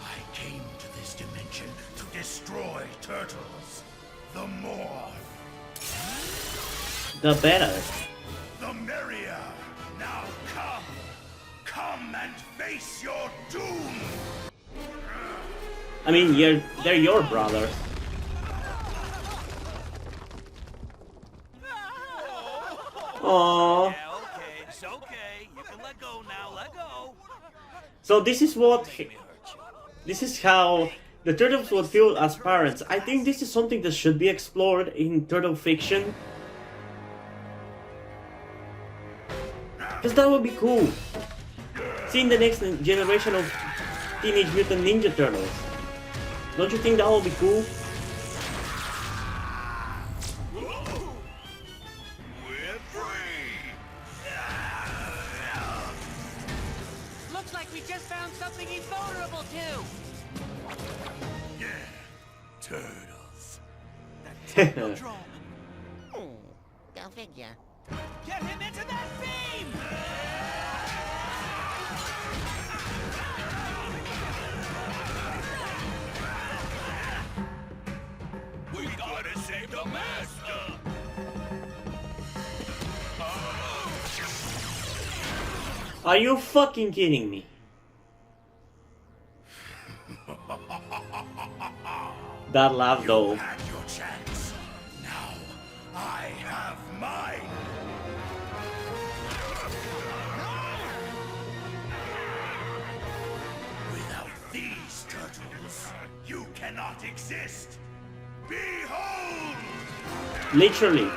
I came to this dimension to destroy turtles. The more, The better. the merrier. Now come. Come and face your doom. I mean, they're your brothers. Aww. Yeah, okay, it's okay. You can let go now, let go. So this is how the Turtles would feel as parents. I think this is something that should be explored in turtle fiction. Because that would be cool. Seeing the next generation of Teenage Mutant Ninja Turtles. Don't you think that would be cool? We're free. Looks like we just found something he's vulnerable to. Yeah, turtles. Technodrome. Go figure. Get him into that beam! We gotta save the master. Are you fucking kidding me? That laugh though. You had your chance. Now I have mine. Without these turtles, you cannot exist. Behold! Literally.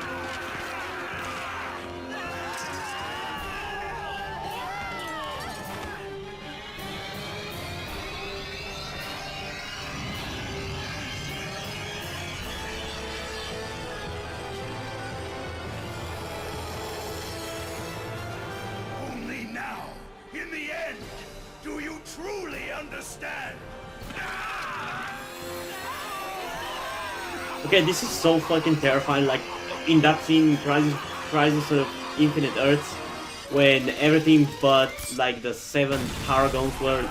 Only now, in the end, do you truly understand? Okay, this is so fucking terrifying. Like in that scene in Crisis of Infinite Earths, when everything but like the 7 Paragons were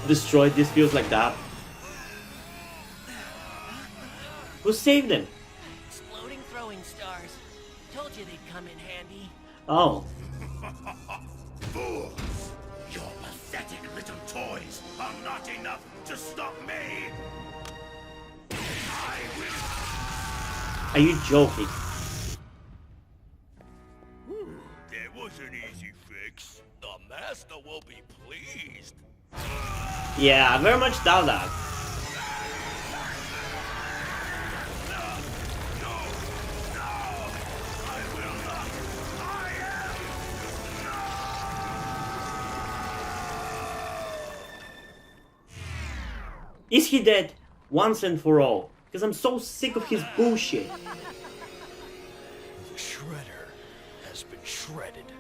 destroyed. This feels like that. Who saved them? Exploding throwing stars. Told you they'd come in handy. Oh. Fools! Your pathetic little toys are not enough to stop me! Are you joking? That was an easy fix. The master will be pleased. Yeah, I very much doubt that. Is he dead once and for all? Because I'm so sick of his bullshit. The Shredder has been shredded.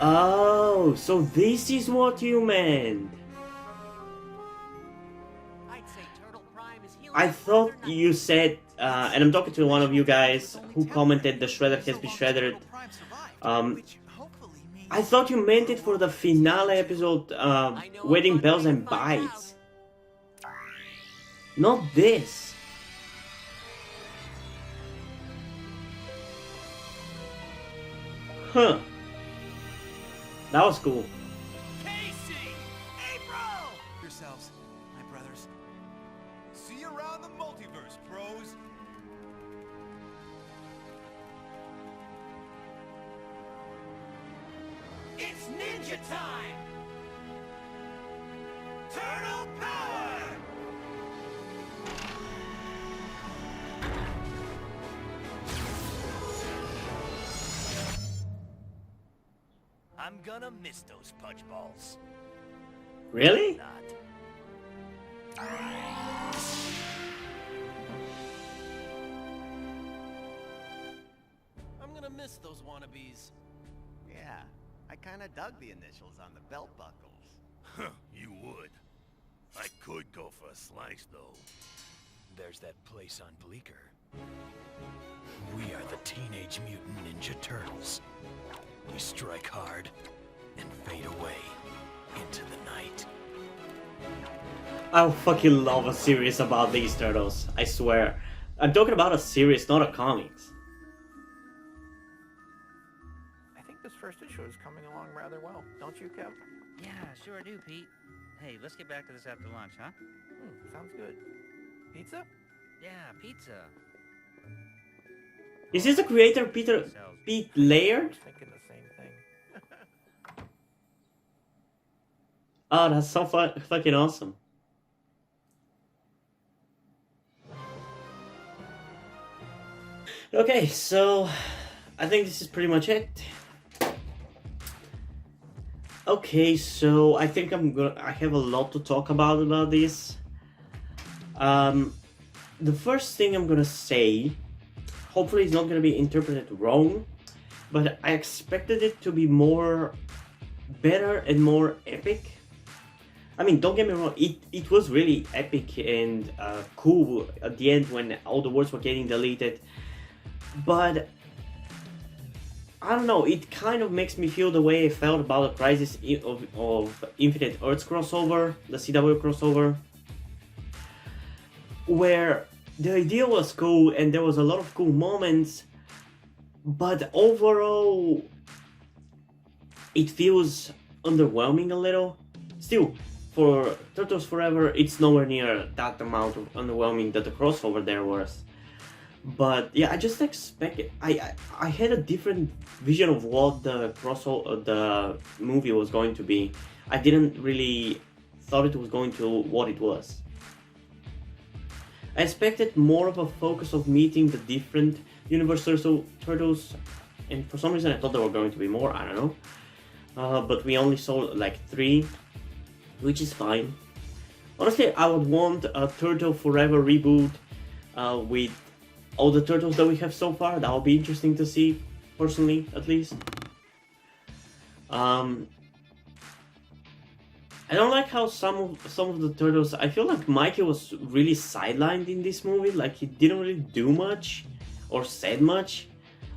Oh, so this is what you meant. I'd say Turtle Prime is healing. I thought you said, and I'm talking to one of you guys who commented the Shredder has been shredded. I thought you meant it for the finale episode, Wedding Bells and Bites. Not this. Huh. That was cool. Casey! April! Yourselves, my brothers. See you around the multiverse, bros. It's ninja time! Turtle power! I'm gonna miss those punch balls. Really? Not. I'm gonna miss those wannabes. Yeah, I kinda dug the initials on the belt buckles. Huh, you would. I could go for a slice, though. There's that place on Bleecker. We are the Teenage Mutant Ninja Turtles. We strike hard and fade away into the night. I would fucking love a series about these turtles, I swear. I'm talking about a series, not a comics. I think this first issue is coming along rather well, don't you, Kev? Yeah, sure do, Pete. Hey, let's get back to this after lunch, huh? Sounds good. Pizza? Yeah, pizza. Is this the creator Pete Laird? Thinking the same thing. Oh, that's so fucking awesome. Okay, so I think this is pretty much it. Okay, so I think I have a lot to talk about this. The first thing I'm gonna say, hopefully it's not gonna be interpreted wrong, but I expected it to be better and more epic. I mean, don't get me wrong, it was really epic and cool at the end when all the words were getting deleted, but I don't know, it kind of makes me feel the way I felt about the Crisis of Infinite Earths crossover, the CW crossover, where the idea was cool and there was a lot of cool moments, but overall it feels underwhelming a little. Still, for Turtles Forever, it's nowhere near that amount of underwhelming that the crossover there was. But yeah, I just expected. I had a different vision of what the the movie was going to be. I didn't really thought it was going to what it was. I expected more of a focus of meeting the different Universal Turtles, and for some reason I thought there were going to be more. I don't know, but we only saw like 3, which is fine. Honestly, I would want a Turtle Forever reboot with all the turtles that we have so far. That would be interesting to see, personally, at least. I don't like how some of the turtles. I feel like Mikey was really sidelined in this movie. Like he didn't really do much or said much.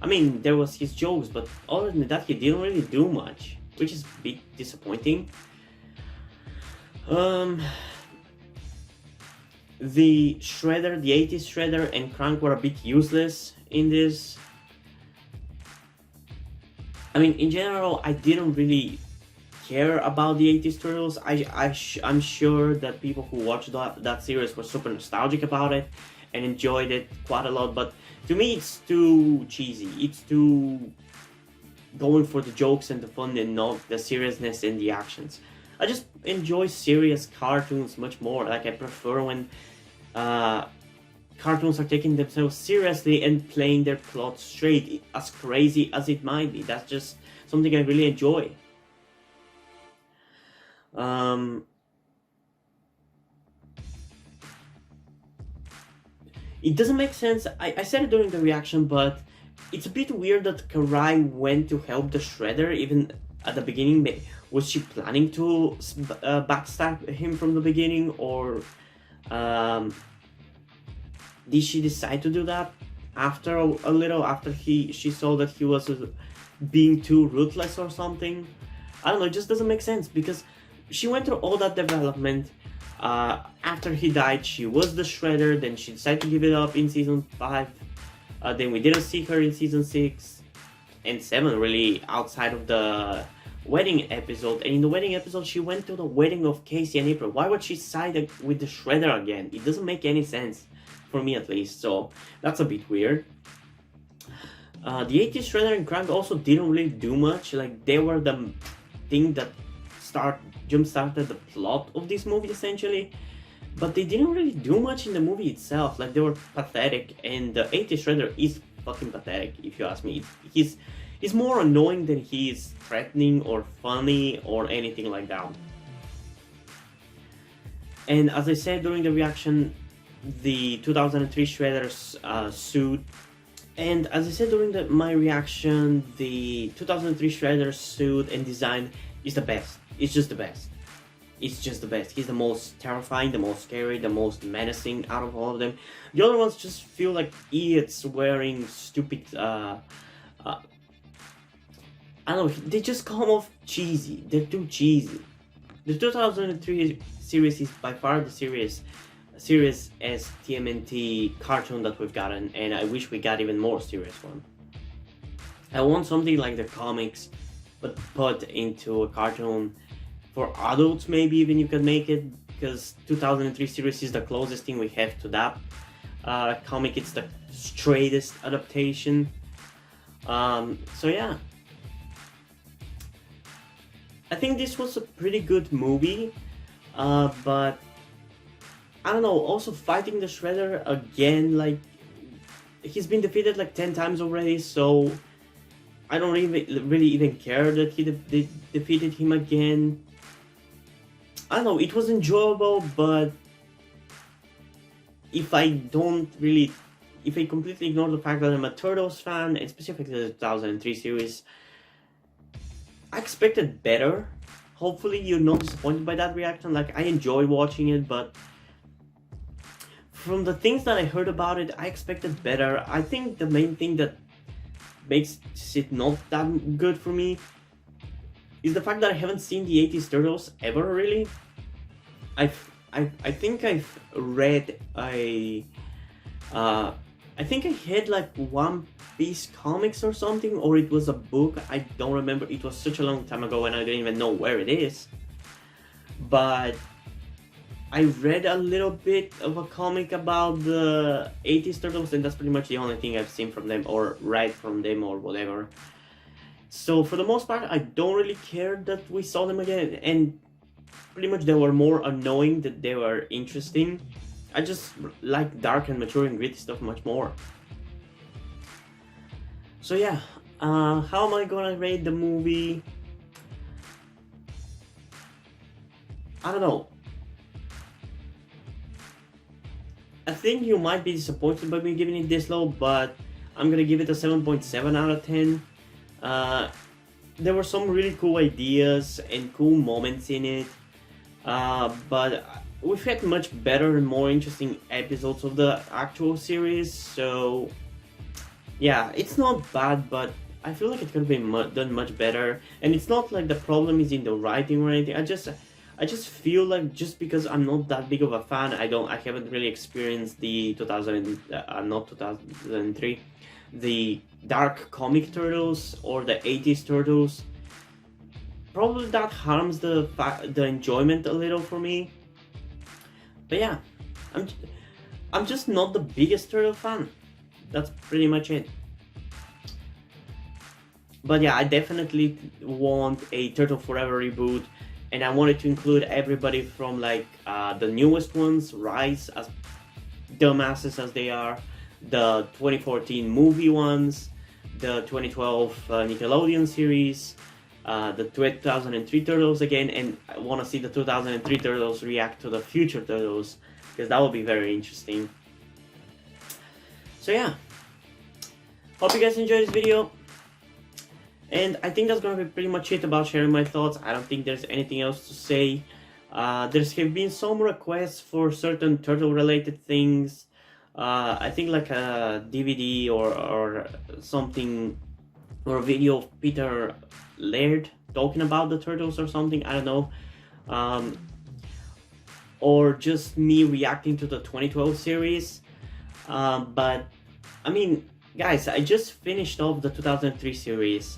I mean, there was his jokes, but other than that, he didn't really do much, which is a bit disappointing. The Shredder, the 80s Shredder and Crank were a bit useless in this. I mean, in general, I didn't really care about the 80s Turtles. I'm sure that people who watched that series were super nostalgic about it and enjoyed it quite a lot, but to me it's too cheesy. It's too going for the jokes and the fun and not the seriousness and the actions. I just enjoy serious cartoons much more. Like, I prefer when cartoons are taking themselves seriously and playing their plot straight, as crazy as it might be. That's just something I really enjoy. It doesn't make sense. I said it during the reaction, but it's a bit weird that Karai went to help the Shredder even at the beginning. Was she planning to backstab him from the beginning, or did she decide to do that after a little, after she saw that he was being too ruthless or something? I don't know, it just doesn't make sense, because she went through all that development. After he died, she was the Shredder, then she decided to give it up in season 5. Then we didn't see her in season 6 and 7, really, outside of the wedding episode. And in the wedding episode, she went to the wedding of Casey and April. Why would she side with the Shredder again? It doesn't make any sense, for me at least, so that's a bit weird. The 80s Shredder and Krang also didn't really do much. Like, they were the thing that jump-started the plot of this movie, essentially, but they didn't really do much in the movie itself. Like, they were pathetic, and the 80s Shredder is fucking pathetic, if you ask me. He's more annoying than he is threatening or funny or anything like that. And as I said during the reaction, the 2003 Shredder's suit, and as I said during my reaction, the 2003 Shredder suit and design is the best. It's just the best. It's just the best. He's the most terrifying, the most scary, the most menacing out of all of them. The other ones just feel like idiots wearing stupid, I don't know, they just come off cheesy. They're too cheesy. The 2003 series is by far the series as TMNT cartoon that we've gotten, and I wish we got even more serious one. I want something like the comics, but put into a cartoon for adults. Maybe even you can make it, because 2003 series is the closest thing we have to that comic. It's the straightest adaptation. So yeah, I think this was a pretty good movie, but I don't know, also fighting the Shredder again, like, he's been defeated like 10 times already, so I don't really even care that they defeated him again. I don't know, it was enjoyable, but if I completely ignore the fact that I'm a Turtles fan, and specifically the 2003 series, I expected better. Hopefully you're not disappointed by that reaction. Like, I enjoy watching it, but from the things that I heard about it, I expected better. I think the main thing that makes it not that good for me is the fact that I haven't seen the 80s Turtles ever, really. I think I've read I think I had like One Piece comics or something, or it was a book. I don't remember. It was such a long time ago and I didn't even know where it is. But I read a little bit of a comic about the 80s Turtles, and that's pretty much the only thing I've seen from them or read from them or whatever. So for the most part, I don't really care that we saw them again, and pretty much they were more annoying than they were interesting. I just like dark and mature and gritty stuff much more. So yeah, how am I gonna rate the movie? I don't know. I think you might be disappointed by me giving it this low, but I'm gonna give it a 7.7 out of 10. There were some really cool ideas and cool moments in it, but we've had much better and more interesting episodes of the actual series, so yeah, it's not bad, but I feel like it could have been done much better. And it's not like the problem is in the writing or anything. I just feel like just because I'm not that big of a fan, I haven't really experienced the 2003 the dark comic turtles or the 80s turtles, probably that harms the enjoyment a little for me. But yeah, I'm just not the biggest turtle fan. That's pretty much it. But yeah, I definitely want a Turtle Forever reboot, and I wanted to include everybody from like the newest ones, Rise, as dumbasses as they are, the 2014 movie ones, the 2012 Nickelodeon series, the 2003 Turtles again, and I want to see the 2003 Turtles react to the future Turtles, because that would be very interesting. So yeah, hope you guys enjoyed this video. And I think that's gonna be pretty much it about sharing my thoughts. I don't think there's anything else to say. There's have been some requests for certain turtle related things. I think like a DVD or something, or a video of Peter Laird talking about the turtles or something, I don't know. Or just me reacting to the 2012 series. But I mean, guys, I just finished off the 2003 series.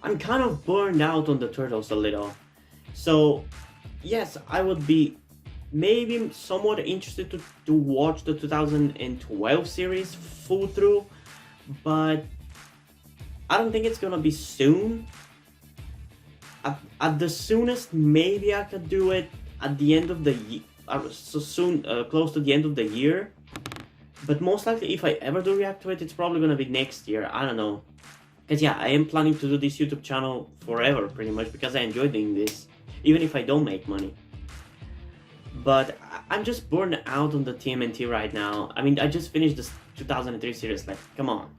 I'm kind of burned out on the turtles a little. So yes, I would be maybe somewhat interested to watch the 2012 series full through, but I don't think it's gonna be soon. At the soonest, maybe I could do it at the end of the year, so soon, close to the end of the year. But most likely, if I ever do react to it, it's probably gonna be next year. I don't know. Because yeah, I am planning to do this YouTube channel forever, pretty much, because I enjoy doing this, even if I don't make money. But I'm just burned out on the TMNT right now. I mean, I just finished this 2003 series, like, come on.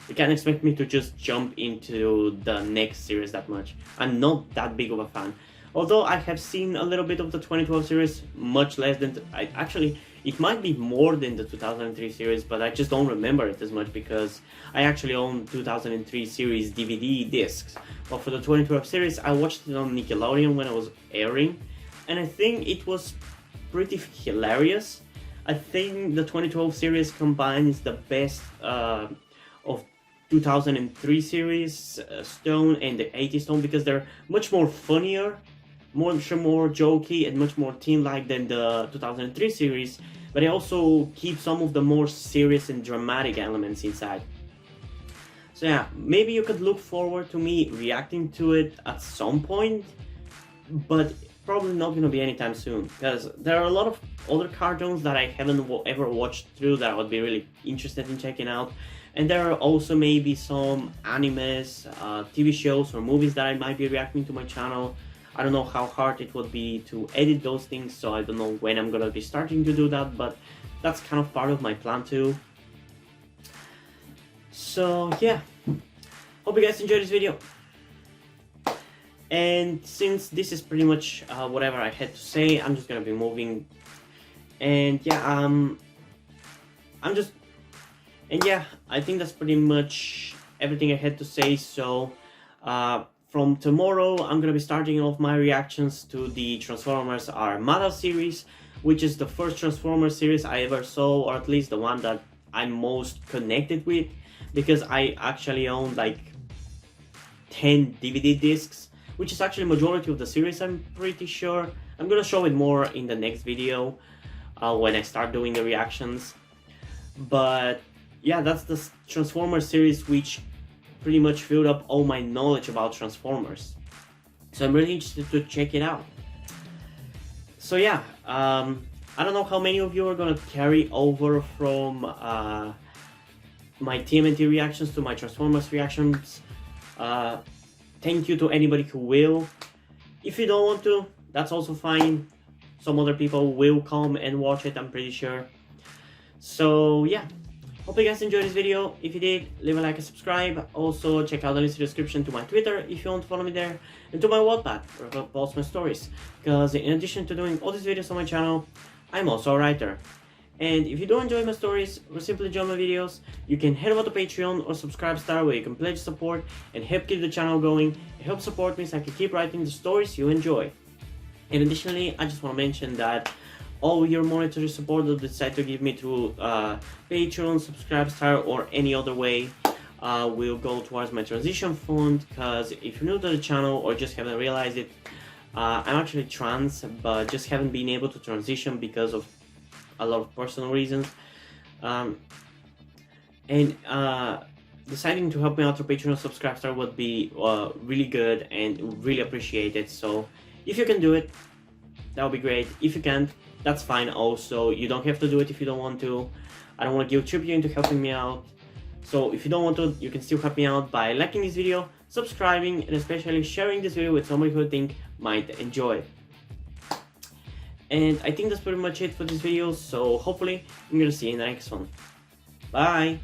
You can't expect me to just jump into the next series that much. I'm not that big of a fan. Although I have seen a little bit of the 2012 series, much less than... Actually, it might be more than the 2003 series, but I just don't remember it as much because I actually own 2003 series DVD discs. But for the 2012 series, I watched it on Nickelodeon when it was airing, and I think it was pretty hilarious. I think the 2012 series combines the best of 2003 series Stone and the 80s Stone, because they're much more funnier, much more jokey, and much more teen-like than the 2003 series, but they also keep some of the more serious and dramatic elements inside. So yeah, maybe you could look forward to me reacting to it at some point, but probably not gonna be anytime soon, because there are a lot of other cartoons that I haven't ever watched through that I would be really interested in checking out. And there are also maybe some animes, TV shows or movies that I might be reacting to my channel. I don't know how hard it would be to edit those things, so I don't know when I'm gonna be starting to do that, but that's kind of part of my plan too. So yeah, hope you guys enjoyed this video. And since this is pretty much whatever I had to say, I'm just gonna be moving. And yeah, I think that's pretty much everything I had to say. So from tomorrow, I'm gonna be starting off my reactions to the Transformers Armada series, which is the first Transformers series I ever saw, or at least the one that I'm most connected with, because I actually own like 10 DVD discs, which is actually majority of the series, I'm pretty sure. I'm gonna show it more in the next video when I start doing the reactions. But yeah, that's the Transformers series, which pretty much filled up all my knowledge about Transformers. So I'm really interested to check it out. So yeah, I don't know how many of you are gonna carry over from my TMNT reactions to my Transformers reactions. Thank you to anybody who will. If you don't want to, that's also fine. Some other people will come and watch it, I'm pretty sure. So yeah, hope you guys enjoyed this video. If you did, leave a like and subscribe. Also, check out the link in the description to my Twitter if you want to follow me there, and to my Wattpad where I post my stories. Because in addition to doing all these videos on my channel, I'm also a writer. And if you do enjoy my stories or simply enjoy my videos, you can head over to Patreon or Subscribestar, where you can pledge support and help keep the channel going. It helps support me so I can keep writing the stories you enjoy. And additionally, I just want to mention that all your monetary support that you decide to give me through Patreon, Subscribestar, or any other way will go towards my transition fund, because if you're new to the channel or just haven't realized it, I'm actually trans, but just haven't been able to transition because of a lot of personal reasons. Deciding to help me out through Patreon or Subscribestar would be really good and really appreciated. So if you can do it, that would be great. If you can't, that's fine also. You don't have to do it if you don't want to. I don't want to guilt trip you into helping me out. So if you don't want to, you can still help me out by liking this video, subscribing, and especially sharing this video with somebody who you think might enjoy. And I think that's pretty much it for this video, so hopefully I'm gonna see you in the next one. Bye!